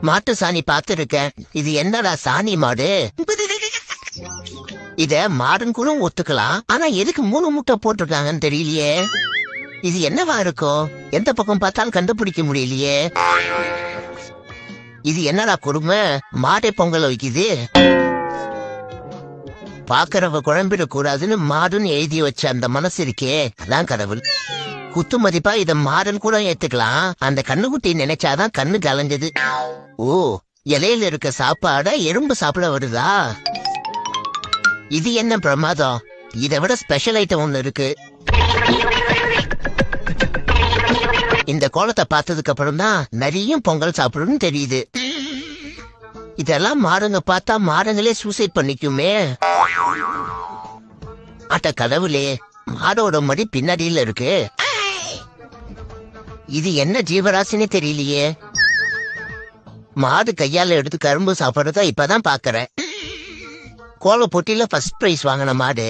மாட்டு சாணி பார்த்திருக்கேன். இது என்னடா சாணி மாடு? இத மாடுன்னு கூட ஒத்துக்கலாம். ஆனா எதுக்கு 3 முட்டை போட்டிருக்காங்கன்னு தெரியலையே. இது என்னவா இருக்கும்? எந்த பக்கம் பார்த்தாலும் கண்டுபிடிக்க முடியலையே. இது என்னடா கொடுமை? மாடை பொங்கல் வைக்குது. பாக்குறவ குழம்பிட கூடாதுன்னு மாடுன்னு எழுதி வச்ச அந்த மனசு இருக்கே, அதான் கடவுள். குத்து மதிப்பா இத மாடுன்னு கூட ஏத்துக்கலாம். அந்த கண்ணுக்குட்டி நினைச்சாதான் கண்ணு கலைஞ்சது. ஓ, இலையில இருக்க சாப்பாட எறும்பு சாப்பிட வருதா? இது என்ன பிரமாதம்? இதை விட ஸ்பெஷல் ஐட்டம் ஒண்ணு இருக்கு. இந்த கோலத்தை பார்த்ததுக்கு அப்புறம் தான் நிறைய பொங்கல் சாப்பிடுன்னு தெரியுது. இதெல்லாம் மாடுங்க பார்த்தா மாடுங்களே சூசைட் பண்ணிக்குமே. அட்ட கடவுளே, மாடோட மடி பின்னாடியில இருக்கு. இது என்ன ஜீவராசினே தெரியலையே. மாடு கையால எடுத்து கரும்பு சாப்பிடுறதா இப்பதான் பாக்குறேன். கோல போட்டியில ஃபர்ஸ்ட் பிரைஸ் வாங்கின மாடு.